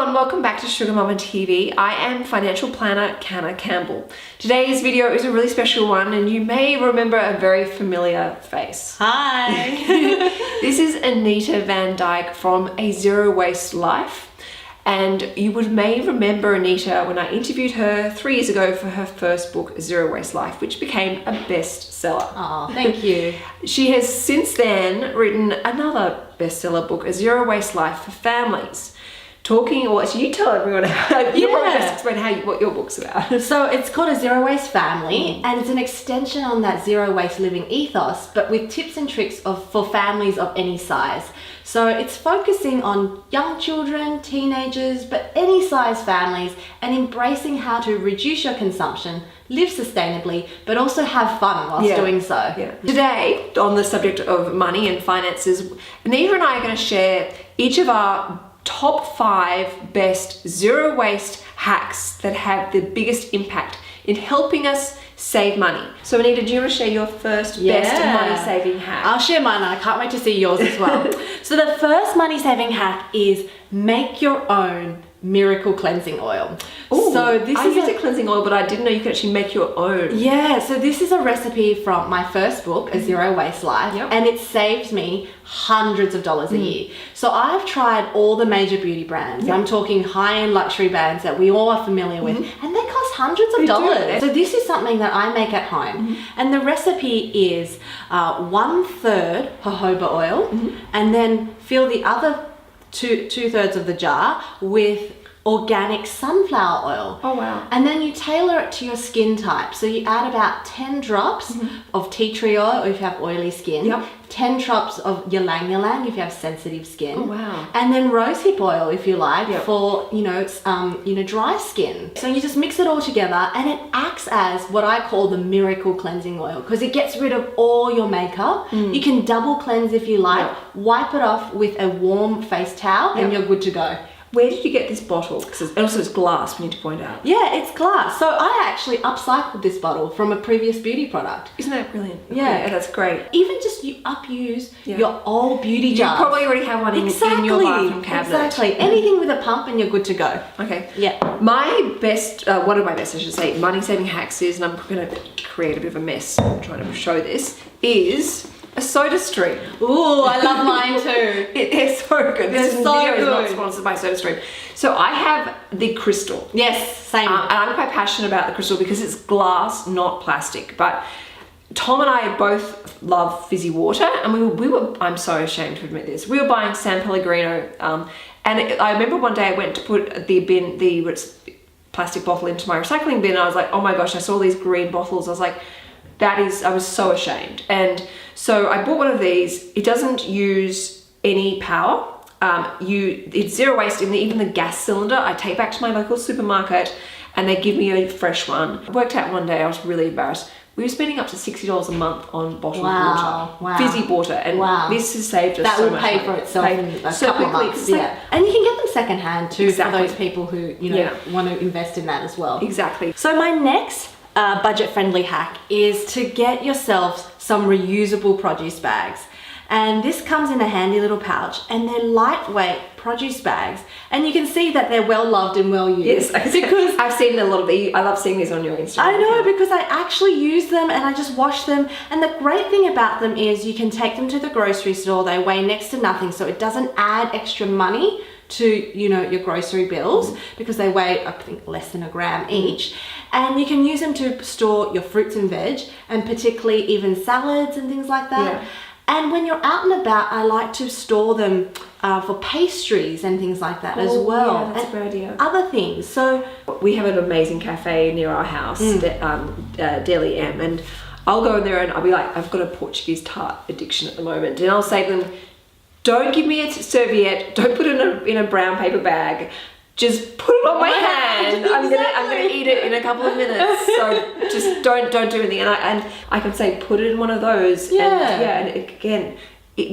everyone, welcome back to Sugar Mama TV. I am financial planner Canna Campbell. Today's video is a really special one and you may remember a very familiar face. Hi! This is Anita Van Dyke from A Zero Waste Life. And you may remember Anita when I interviewed her 3 years ago for her first book, Zero Waste Life, which became a bestseller. Oh, thank you. She has since then written another bestseller book, A Zero Waste Life for Families. You tell everyone you want to explain what your book's about. So it's called A Zero Waste Family, and it's an extension on that zero waste living ethos, but with tips and tricks for families of any size. So it's focusing on young children, teenagers, but any size families, and embracing how to reduce your consumption, live sustainably, but also have fun whilst doing so. Yeah. Today, on the subject of money and finances, Anita and I are going to share each of our top 5 best zero waste hacks that have the biggest impact in helping us save money. So Anita, do you want to share your first best money saving hack? I'll share mine and I can't wait to see yours as well. So the first money saving hack is make your own miracle cleansing oil. Ooh, so this I is used a cleansing oil, but I didn't know you could actually make your own. Yeah, so this is a recipe from my first book, A Zero Waste Life, and it saves me hundreds of dollars a year. So I've tried all the major beauty brands. I'm talking high-end luxury brands that we all are familiar with, and they cost hundreds of dollars. So this is something that I make at home, and the recipe is 1/3 jojoba oil, and then fill the other two-thirds of the jar with organic sunflower oil. Oh wow. And then you tailor it to your skin type. So you add about 10 drops of tea tree oil if you have oily skin, 10 drops of ylang ylang if you have sensitive skin. Oh wow. And then rosehip oil if you like for dry skin. So you just mix it all together and it acts as what I call the miracle cleansing oil because it gets rid of all your makeup. You can double cleanse if you like, wipe it off with a warm face towel and you're good to go. Where did you get this bottle? Because also it's glass, we need to point out. Yeah, it's glass. So I actually upcycled this bottle from a previous beauty product. Isn't that brilliant? Yeah, that's great. Even just you upuse your old beauty jars. You probably already have one in your bathroom cabinet. Exactly. Anything with a pump and you're good to go. Okay. Yeah. My best, one of my best, I should say, money saving hacks is, and I'm going to create a bit of a mess trying to show this, is a soda stream. Ooh, I love mine too. It's so good. This so video is not good. sponsored by Soda Stream. So I have the crystal. Yes, same. And I'm quite passionate about the crystal because it's glass, not plastic. But Tom and I both love fizzy water, and we were I'm so ashamed to admit this. We were buying San Pellegrino, and I remember one day I went to put the plastic bottle into my recycling bin, and I was like, oh my gosh, I saw these green bottles. I was like, I was so ashamed. And so I bought one of these. It doesn't use any power. It's zero waste. Even the gas cylinder I take back to my local supermarket and they give me a fresh one. I worked out one day, I was really embarrassed. We were spending up to $60 a month on bottled water, fizzy water, and this has saved us so much money. That will pay for itself in a couple of months. And you can get them secondhand too for those people who want to invest in that as well. Exactly. So my next budget-friendly hack is to get yourself some reusable produce bags. And this comes in a handy little pouch, and they're lightweight produce bags. And you can see that they're well loved and well used. Yes, because I've seen a lot of these. I love seeing these on your Instagram. I know, because I actually use them and I just wash them. And the great thing about them is you can take them to the grocery store. They weigh next to nothing, so it doesn't add extra money to your grocery bills because they weigh, I think, less than a gram each. And you can use them to store your fruits and veg, and particularly even salads and things like that. And when you're out and about, I like to store them for pastries and things like that as well. Yeah, that's a great idea. Other things. So we have an amazing cafe near our house, Deli M, and I'll go in there and I'll be like, I've got a Portuguese tart addiction at the moment, and I'll say to them, don't give me a serviette, don't put it in a brown paper bag, just put it on my hand. I'm gonna eat it in a couple of minutes. So just don't do anything. And I can say put it in one of those. And again,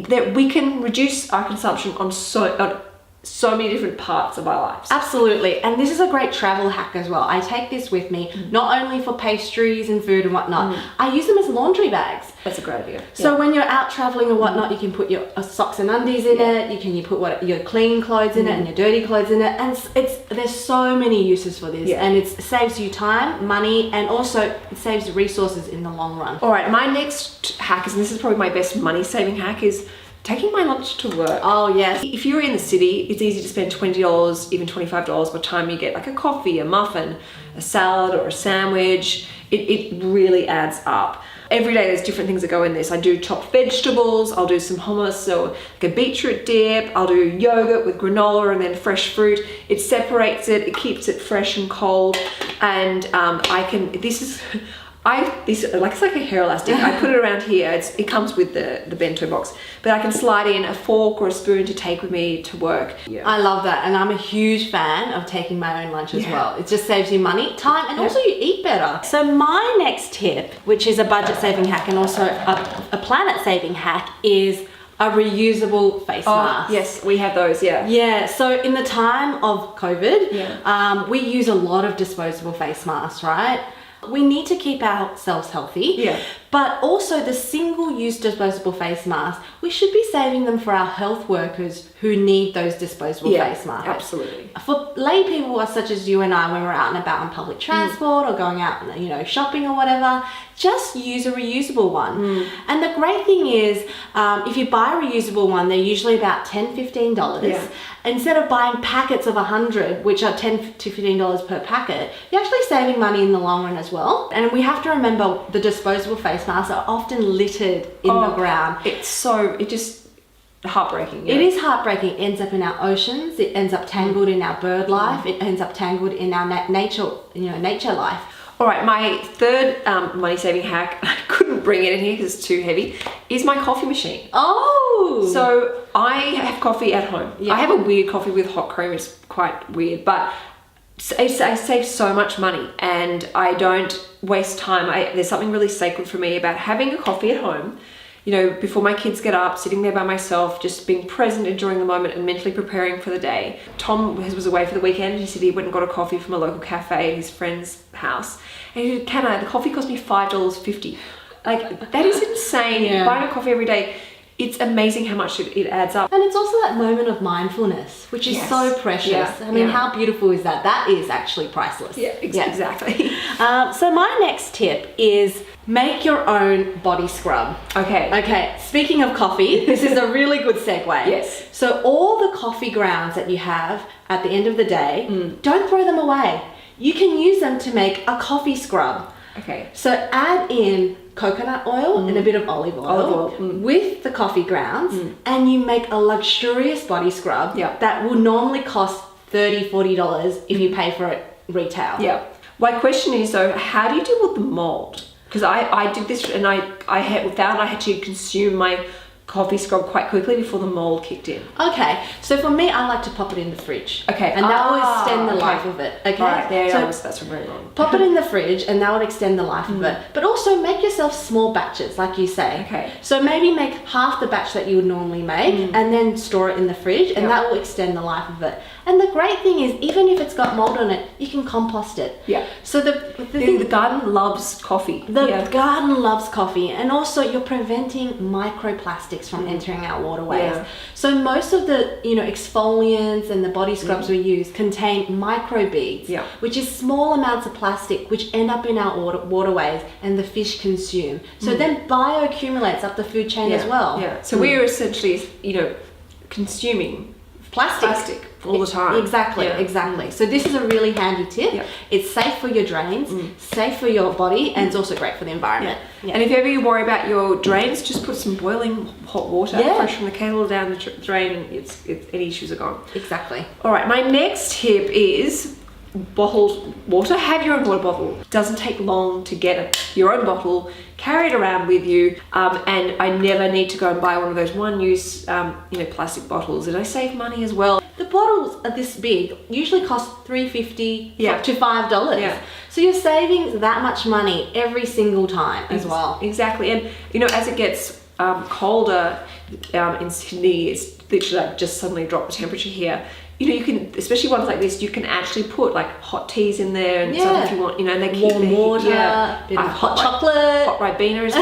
that we can reduce our consumption on so many different parts of our lives. Absolutely. And this is a great travel hack as well. I take this with me, not only for pastries and food and whatnot, I use them as laundry bags. That's a great idea. So when you're out traveling or whatnot, you can put your socks and undies in it. You put your clean clothes in it and your dirty clothes in it. And there's so many uses for this. And it saves you time, money, and also it saves resources in the long run. All right, my next hack is, and this is probably my best money saving hack, is taking my lunch to work. Oh, yes. If you're in the city, it's easy to spend $20, even $25 by the time you get like a coffee, a muffin, a salad, or a sandwich. It really adds up. Every day there's different things that go in this. I do chopped vegetables, I'll do some hummus or like a beetroot dip, I'll do yogurt with granola and then fresh fruit. It separates it, it keeps it fresh and cold, and it's like a hair elastic. I put it around here. It comes with the bento box, but I can slide in a fork or a spoon to take with me to work. Yeah. I love that, and I'm a huge fan of taking my own lunch as well. It just saves you money, time, and also you eat better. So my next tip, which is a budget saving hack and also a planet saving hack, is a reusable face mask. Yes, we have those, Yeah, so in the time of COVID, we use a lot of disposable face masks, right? We need to keep ourselves healthy, but also the single-use disposable face masks, we should be saving them for our health workers who need those disposable face masks. Absolutely. For lay people such as you and I, when we're out and about on public transport or going out, shopping or whatever, just use a reusable one. And the great thing is, if you buy a reusable one, they're usually about $10, $15. Instead of buying packets of 100, which are $10 to $15 per packet, you're actually saving money in the long run as well. And we have to remember the disposable face masks are often littered in the ground. It just heartbreaking. It is heartbreaking. It ends up in our oceans. It ends up tangled in our bird life. It ends up tangled in our nature life. All right, my third money saving hack, I couldn't bring it in here because it's too heavy, is my coffee machine. Oh! So I have coffee at home. I have a weird coffee with hot cream. It's quite weird, but I save so much money and I don't waste time. There's something really sacred for me about having a coffee at home, before my kids get up, sitting there by myself, just being present, enjoying the moment and mentally preparing for the day. Tom was away for the weekend. He said he went and got a coffee from a local cafe at his friend's house. And he said, the coffee cost me $5.50. Like, that is insane. Buying a coffee every day, it's amazing how much it adds up. And it's also that moment of mindfulness, which is so precious. I mean, how beautiful is that? That is actually priceless. Exactly. So my next tip is make your own body scrub. Okay, speaking of coffee, this is a really good segue. Yes. So all the coffee grounds that you have at the end of the day, don't throw them away. You can use them to make a coffee scrub. Okay. So add in coconut oil and a bit of olive oil with the coffee grounds, and you make a luxurious body scrub that will normally cost $30, $40 if you pay for it retail. My question is though, how do you deal with the mold? Because I did this and I had to consume my coffee scrub quite quickly before the mold kicked in. Okay, so for me, I like to pop it in the fridge. Okay. And that will extend the life of it. Okay. All right, that's very long. Pop it in the fridge and that will extend the life of it. But also make yourself small batches, like you say. Okay. So maybe make half the batch that you would normally make and then store it in the fridge, and that will extend the life of it. And the great thing is, even if it's got mold on it, you can compost it. So the garden loves coffee. The garden loves coffee, and also you're preventing microplastics from entering our waterways. So most of the exfoliants and the body scrubs we use contain microbeads, which is small amounts of plastic which end up in our waterways and the fish consume. So then bioaccumulates up the food chain as well. So we're essentially consuming plastic all the time. Exactly. So this is a really handy tip. It's safe for your drains, safe for your body, and it's also great for the environment. And if ever you worry about your drains, just put some boiling hot water fresh from the kettle down the drain, and any issues are gone. Exactly. All right, my next tip is bottled water. Have your own water bottle. It doesn't take long to get your own bottle, carry it around with you, and I never need to go and buy one of those one-use plastic bottles, and I save money as well. The bottles are this big, usually cost $3.50 up to $5. So you're saving that much money every single time as well. Exactly. And as it gets colder in Sydney, it's literally like just suddenly dropped the temperature here. You know, you can, especially ones like this, you can actually put like hot teas in there and stuff if you want, you know, and they keep warm water, bit of hot chocolate, hot Ribena is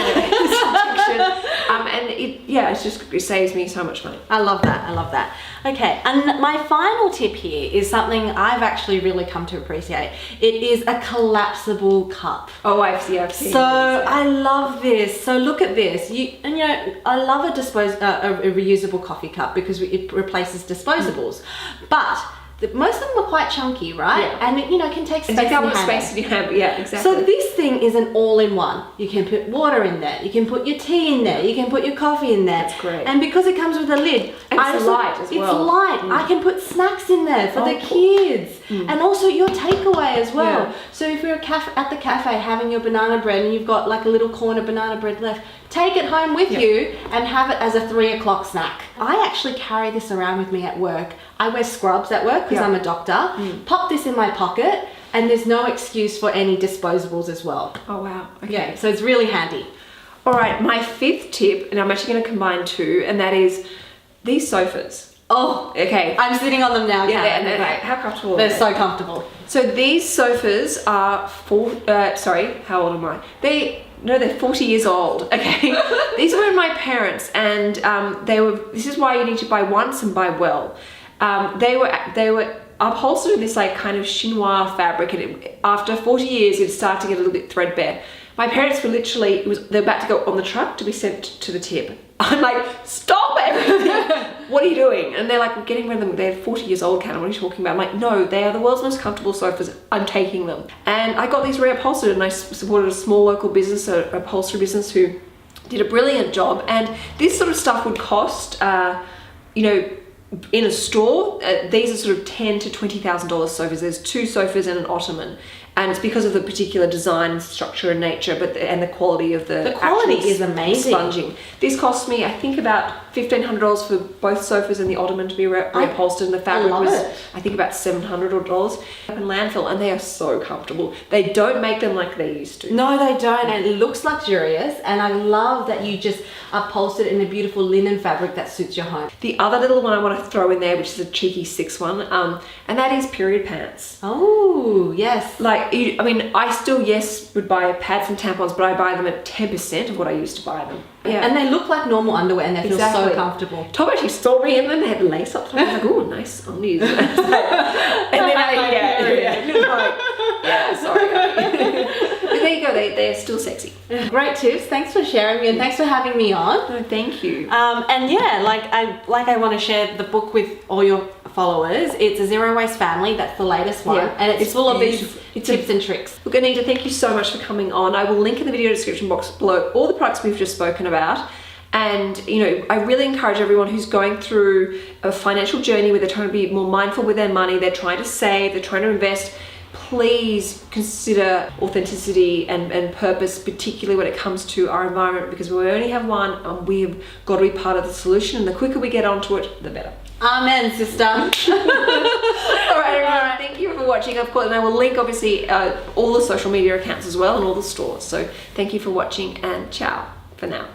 and it saves me so much money. I love that. Okay, and my final tip here is something I've actually really come to appreciate. It is a collapsible cup. Oh, I've seen. So I love this. So look at this. I love a reusable coffee cup because it replaces disposables. But most of them are quite chunky, right? Yeah. And it can take space. Take up space you have. Yeah, exactly. So this thing is an all-in-one. You can put water in there. You can put your tea in there. You can put your coffee in there. That's great. And because it comes with a lid, it's light as well. It's light. I can put snacks in there for the kids, and also your takeaway as well. Yeah. So if you're at the cafe having your banana bread and you've got like a little corner banana bread left, take it home with you and have it as a 3 o'clock snack. I actually carry this around with me at work. I wear scrubs at work because I'm a doctor. Pop this in my pocket and there's no excuse for any disposables as well. Oh wow. Okay. Yeah, so it's really handy. All right, my 5th tip, and I'm actually going to combine 2, and that is these sofas. Oh, okay. I'm sitting on them now. Yeah, and how comfortable they're are they? so comfortable. So these sofas are how old am I? They're 40 years old. Okay. These were my parents, and this is why you need to buy once and buy well. They were upholstered in this like kind of chinois fabric, and after 40 years it started to get a little bit threadbare. My parents were literally, they're about to go on the truck to be sent to the tip. I'm like, stop everything. What are you doing? And they're like, we're getting rid of them. They're 40 years old, Canon. What are you talking about? I'm like, no, they are the world's most comfortable sofas. I'm taking them. And I got these reupholstered, and I supported a small local business, an upholstery business, who did a brilliant job. And this sort of stuff would cost, in a store, these are sort of $10,000 to $20,000 sofas. There's 2 sofas and an ottoman, and it's because of the particular design, structure, and nature, and the quality of the quality actual is amazing. Sponging. This cost me, I think, about $1,500 for both sofas and the ottoman to be reupholstered, and the fabric was, I think, about $700 in landfill, and they are so comfortable. They don't make them like they used to. No, they don't, and it looks luxurious, and I love that you just upholstered it in a beautiful linen fabric that suits your home. The other little one I want to throw in there, which is a cheeky 6th one, and that is period pants. Oh, yes. I still, would buy pads and tampons, but I buy them at 10% of what I used to buy them. Yeah. And they look like normal underwear, and they feel so comfortable. Tom actually saw me in them, they had lace up. I was like, oh, nice undies. And then sorry. But there you go, they're still sexy. Great tips. Thanks for sharing me, and thanks for having me on. No, thank you. I want to share the book with all your followers. It's a Zero Waste Family. That's the latest one, and it's full of these tips and tricks. Look, Anita, thank you so much for coming on. I will link in the video description box below all the products we've just spoken about. And I really encourage everyone who's going through a financial journey where they're trying to be more mindful with their money, they're trying to save, they're trying to invest. Please consider authenticity and purpose, particularly when it comes to our environment, because we only have one, and we've got to be part of the solution, and the quicker we get onto it, the better. Amen, sister. All right, everyone, thank you for watching, of course, and I will link, obviously, all the social media accounts as well, and all the stores. So thank you for watching, and ciao for now.